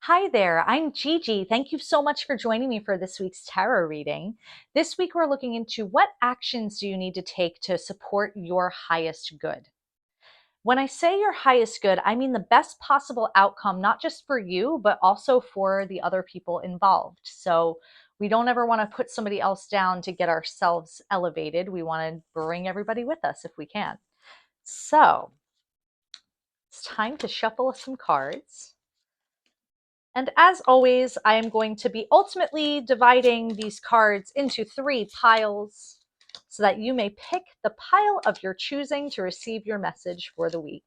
Hi there, I'm Gigi. Thank you so much for joining me for this week's tarot reading. This week we're looking into what actions do you need to take to support your highest good. When I say your highest good, I mean the best possible outcome, not just for you, but also for the other people involved. So we don't ever want to put somebody else down to get ourselves elevated. We want to bring everybody with us if we can. So it's time to shuffle some cards. And as always, I am going to be ultimately dividing these cards into 3 piles so that you may pick the pile of your choosing to receive your message for the week.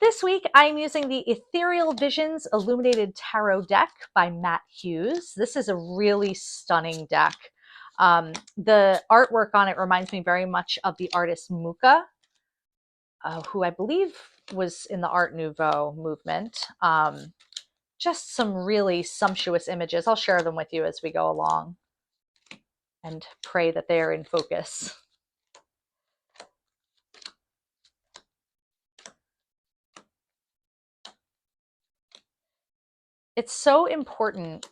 This week, I'm using the Ethereal Visions Illuminated Tarot deck by Matt Hughes. This is a really stunning deck. The artwork on it reminds me very much of the artist Muka, who I believe was in the Art Nouveau movement. Just some really sumptuous images. I'll share them with you as we go along and pray that they are in focus. It's so important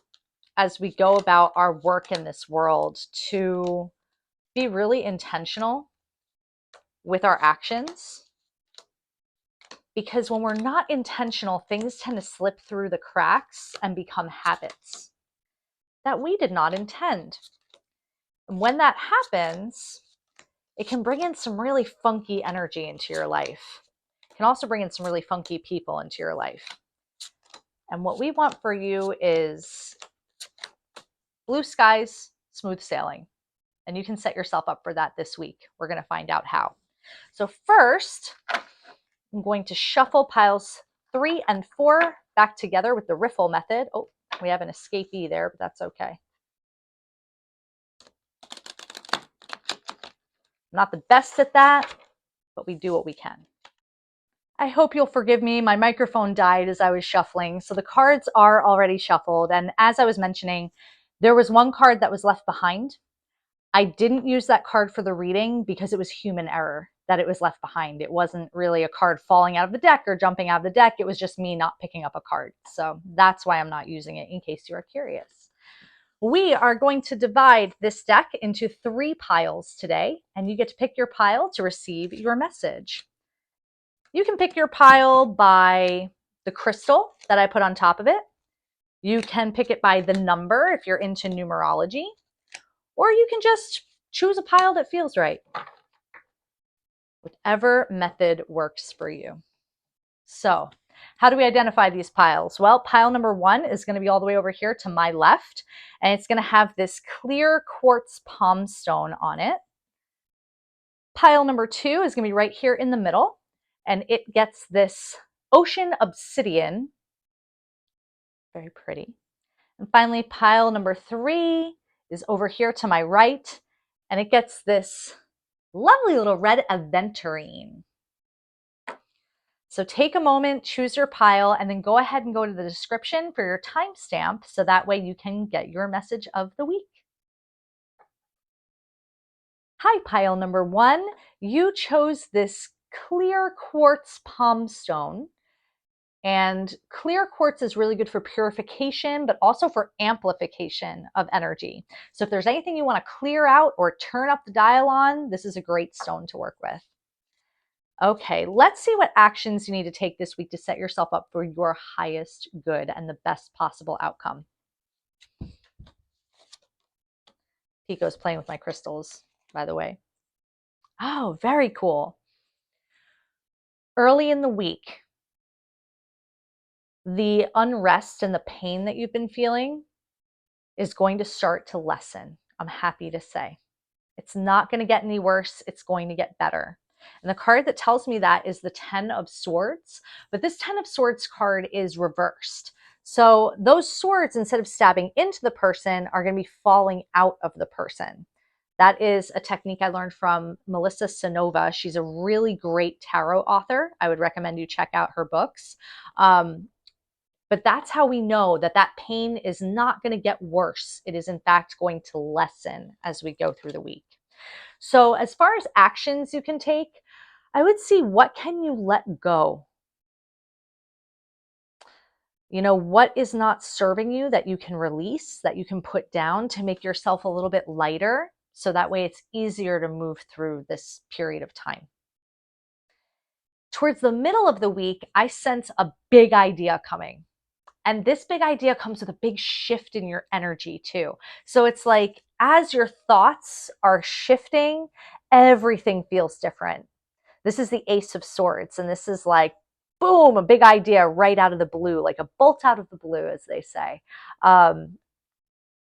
as we go about our work in this world to be really intentional with our actions, because when we're not intentional, things tend to slip through the cracks and become habits that we did not intend. And when that happens, it can bring in some really funky energy into your life. It can also bring in some really funky people into your life. And what we want for you is blue skies, smooth sailing. And you can set yourself up for that this week. We're going to find out how. So first, I'm going to shuffle piles 3 and 4 back together with the riffle method. Oh, we have an escapee there, but that's okay. Not the best at that, but we do what we can. I hope you'll forgive me. My microphone died as I was shuffling. So the cards are already shuffled. And as I was mentioning, there was one card that was left behind. I didn't use that card for the reading because it was human error that it was left behind. It wasn't really a card falling out of the deck or jumping out of the deck. It was just me not picking up a card. So that's why I'm not using it, in case you are curious. We are going to divide this deck into 3 piles today, and you get to pick your pile to receive your message. You can pick your pile by the crystal that I put on top of it. You can pick it by the number if you're into numerology, or you can just choose a pile that feels right. Whatever method works for you. So, how do we identify these piles? Well, pile number 1 is going to be all the way over here to my left, and it's going to have this clear quartz palm stone on it. Pile number 2 is going to be right here in the middle, and it gets this ocean obsidian. Very pretty. And finally, pile number 3 is over here to my right, and it gets this lovely little red aventurine. So take a moment, choose your pile, and then go ahead and go to the description for your timestamp so that way you can get your message of the week. Hi, pile number 1. You chose this clear quartz palm stone. And clear quartz is really good for purification, but also for amplification of energy. So if there's anything you want to clear out or turn up the dial on, this is a great stone to work with. Okay, let's see what actions you need to take this week to set yourself up for your highest good and the best possible outcome. Pico's playing with my crystals, by the way. Oh, very cool. Early in the week, the unrest and the pain that you've been feeling is going to start to lessen, I'm happy to say. It's not going to get any worse. It's going to get better. And the card that tells me that is the 10 of Swords. But this 10 of Swords card is reversed. So those swords, instead of stabbing into the person, are going to be falling out of the person. That is a technique I learned from Melissa Sonova. She's a really great tarot author. I would recommend you check out her books. But that's how we know that that pain is not going to get worse. It is in fact going to lessen as we go through the week. So as far as actions you can take, I would see, what can you let go? What is not serving you that you can release, that you can put down to make yourself a little bit lighter, so that way it's easier to move through this period of time. Towards the middle of the week, I sense a big idea coming. And this big idea comes with a big shift in your energy too. So it's like as your thoughts are shifting, everything feels different. This is the Ace of Swords, and this is like, boom, a big idea right out of the blue, like a bolt out of the blue, as they say.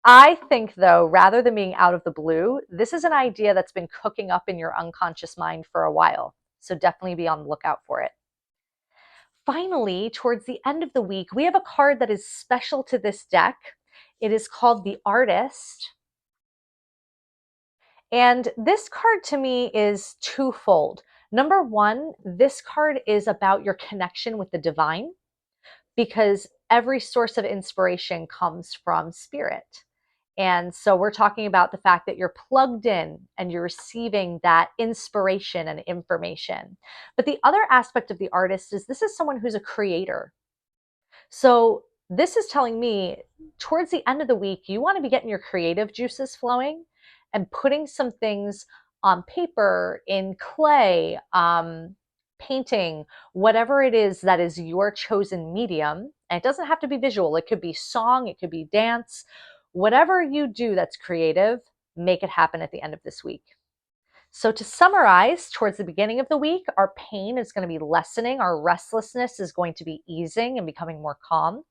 I think, though, rather than being out of the blue, this is an idea that's been cooking up in your unconscious mind for a while. So definitely be on the lookout for it. Finally, towards the end of the week, we have a card that is special to this deck. It is called the Artist. And this card to me is twofold. Number one, this card is about your connection with the divine, because every source of inspiration comes from spirit. And so we're talking about the fact that you're plugged in and you're receiving that inspiration and information. But the other aspect of the Artist is this is someone who's a creator. So this is telling me towards the end of the week, you want to be getting your creative juices flowing and putting some things on paper, in clay, painting, whatever it is that is your chosen medium. And it doesn't have to be visual. It could be song, it could be dance, whatever you do that's creative, make it happen at the end of this week. So to summarize, towards the beginning of the week, our pain is going to be lessening. Our restlessness is going to be easing and becoming more calm.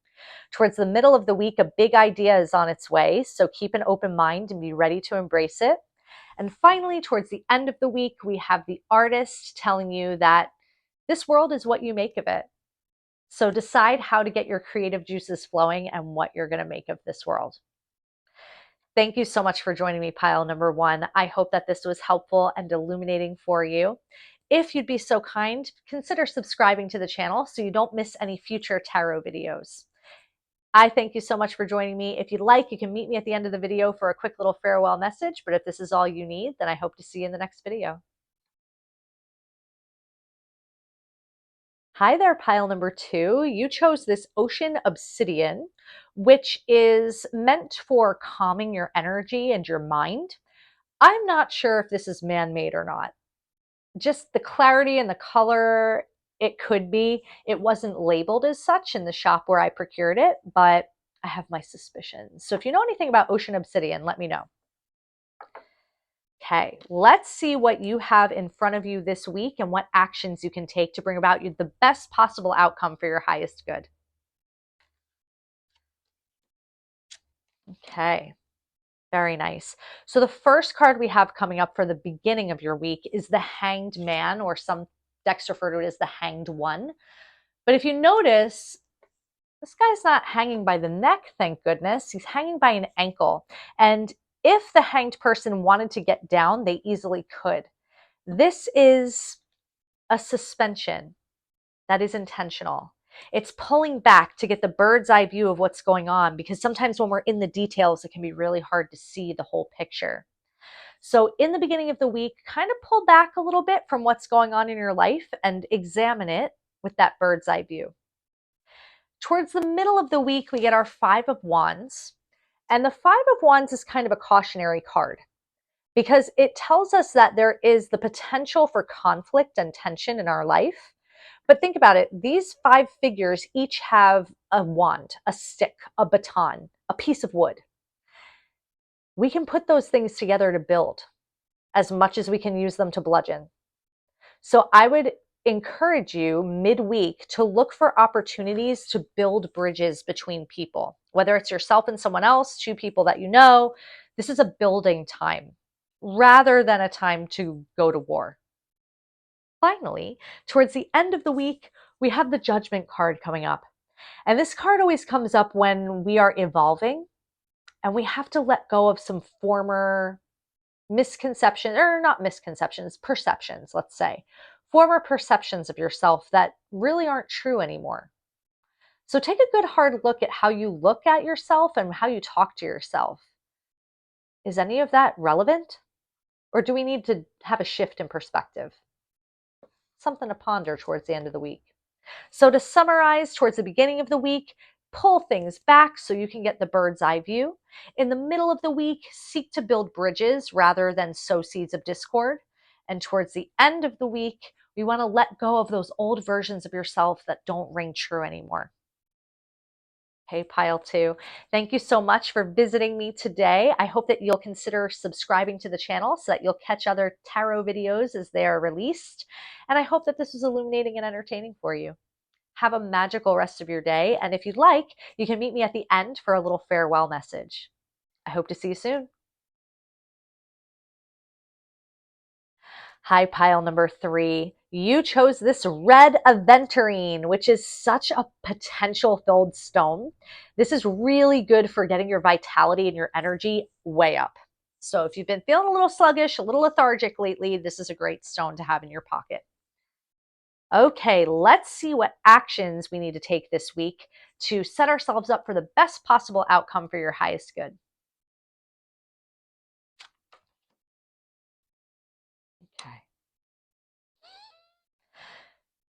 Towards the middle of the week, a big idea is on its way. So keep an open mind and be ready to embrace it. And finally, towards the end of the week, we have the Artist telling you that this world is what you make of it. So decide how to get your creative juices flowing and what you're going to make of this world. Thank you so much for joining me, pile number one. I hope that this was helpful and illuminating for you. If you'd be so kind, consider subscribing to the channel so you don't miss any future tarot videos. I thank you so much for joining me. If you'd like, you can meet me at the end of the video for a quick little farewell message. But if this is all you need, then I hope to see you in the next video. Hi there, pile number two. You chose this Ocean Obsidian, which is meant for calming your energy and your mind. I'm not sure if this is man-made or not. Just the clarity and the color, it could be. It wasn't labeled as such in the shop where I procured it, but I have my suspicions. So if you know anything about Ocean Obsidian, let me know. Okay, let's see what you have in front of you this week and what actions you can take to bring about you the best possible outcome for your highest good. Okay, very nice. So the first card we have coming up for the beginning of your week is the Hanged Man, or some decks refer to it as the Hanged One. But if you notice, this guy's not hanging by the neck, thank goodness. He's hanging by an ankle. And if the hanged person wanted to get down, they easily could. This is a suspension that is intentional. It's pulling back to get the bird's eye view of what's going on, because sometimes when we're in the details, it can be really hard to see the whole picture. So in the beginning of the week, kind of pull back a little bit from what's going on in your life and examine it with that bird's eye view. Towards the middle of the week, we get our Five of Wands. And the Five of Wands is kind of a cautionary card because it tells us that there is the potential for conflict and tension in our life. But think about it. These five figures each have a wand, a stick, a baton, a piece of wood. We can put those things together to build as much as we can use them to bludgeon. So I would encourage you midweek to look for opportunities to build bridges between people, whether it's yourself and someone else, two people that you know. This is a building time rather than a time to go to war. Finally, towards the end of the week, we have the Judgment card coming up. And this card always comes up when we are evolving and we have to let go of some former misconceptions, or not misconceptions, perceptions, let's say. Former perceptions of yourself that really aren't true anymore. So take a good hard look at how you look at yourself and how you talk to yourself. Is any of that relevant? Or do we need to have a shift in perspective? Something to ponder towards the end of the week. So to summarize, towards the beginning of the week, pull things back so you can get the bird's eye view. In the middle of the week, seek to build bridges rather than sow seeds of discord. And towards the end of the week, we want to let go of those old versions of yourself that don't ring true anymore. Hey, pile two. Thank you so much for visiting me today. I hope that you'll consider subscribing to the channel so that you'll catch other tarot videos as they are released. And I hope that this was illuminating and entertaining for you. Have a magical rest of your day. And if you'd like, you can meet me at the end for a little farewell message. I hope to see you soon. Hi, pile number 3. You chose this red aventurine, which is such a potential filled stone. This is really good for getting your vitality and your energy way up. So if you've been feeling a little sluggish, a little lethargic lately, this is a great stone to have in your pocket. Okay, let's see what actions we need to take this week to set ourselves up for the best possible outcome for your highest good. Okay.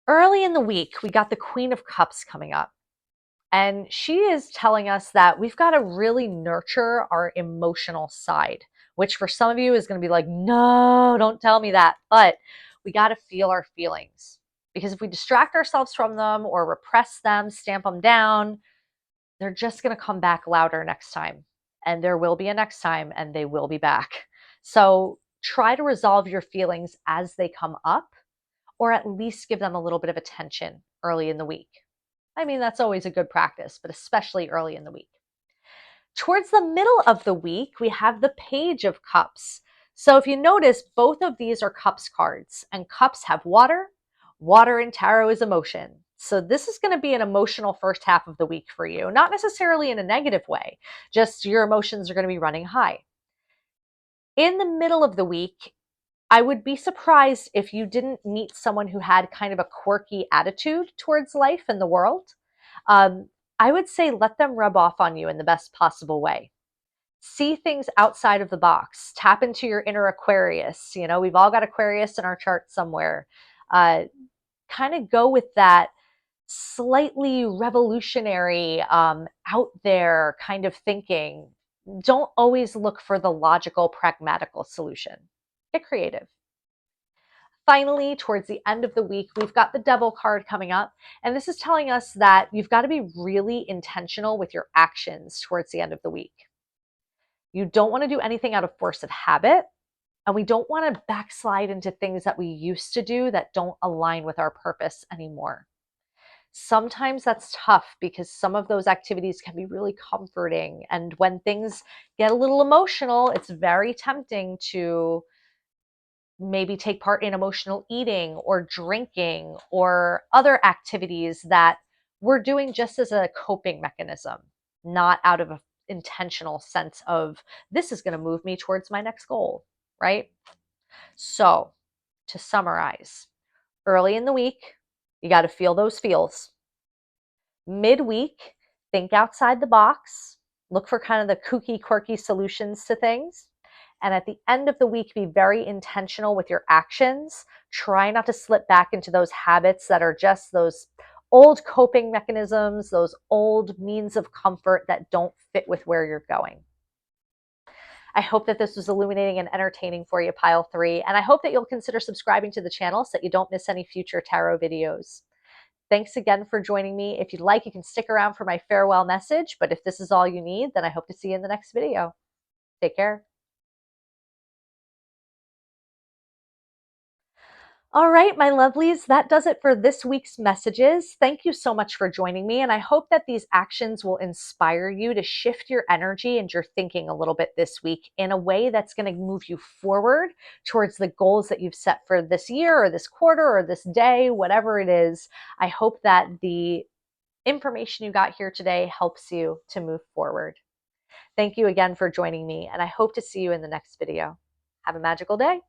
Early in the week, we got the Queen of Cups coming up. And she is telling us that we've got to really nurture our emotional side, which for some of you is going to be like, no, don't tell me that. But we got to feel our feelings, because if we distract ourselves from them or repress them, stamp them down, they're just going to come back louder next time. And there will be a next time, and they will be back. So try to resolve your feelings as they come up, or at least give them a little bit of attention early in the week. I mean, that's always a good practice, but especially early in the week. Towards the middle of the week, we have the Page of Cups. So if you notice, both of these are cups cards, and cups have water. Water in tarot is emotion. So this is going to be an emotional first half of the week for you, not necessarily in a negative way, just your emotions are going to be running high. In the middle of the week, I would be surprised if you didn't meet someone who had kind of a quirky attitude towards life and the world. Um, I would say let them rub off on you in the best possible way. See things outside of the box. Tap into your inner Aquarius. You know, we've all got Aquarius in our chart somewhere. Kind of go with that slightly revolutionary, out there kind of thinking. Don't always look for the logical, pragmatical solution. Get creative. Finally, towards the end of the week, we've got the Devil card coming up. And this is telling us that you've got to be really intentional with your actions towards the end of the week. You don't want to do anything out of force of habit. And we don't want to backslide into things that we used to do that don't align with our purpose anymore. Sometimes that's tough because some of those activities can be really comforting. And when things get a little emotional, it's very tempting to maybe take part in emotional eating or drinking or other activities that we're doing just as a coping mechanism, not out of an intentional sense of this is going to move me towards my next goal, right? So, to summarize, early in the week, you got to feel those feels. Midweek, think outside the box, look for kind of the kooky, quirky solutions to things. And at the end of the week, be very intentional with your actions. Try not to slip back into those habits that are just those old coping mechanisms, those old means of comfort that don't fit with where you're going. I hope that this was illuminating and entertaining for you, Pile 3. And I hope that you'll consider subscribing to the channel so that you don't miss any future tarot videos. Thanks again for joining me. If you'd like, you can stick around for my farewell message. But if this is all you need, then I hope to see you in the next video. Take care. All right, my lovelies, that does it for this week's messages. Thank you so much for joining me. And I hope that these actions will inspire you to shift your energy and your thinking a little bit this week in a way that's going to move you forward towards the goals that you've set for this year or this quarter or this day, whatever it is. I hope that the information you got here today helps you to move forward. Thank you again for joining me, and I hope to see you in the next video. Have a magical day.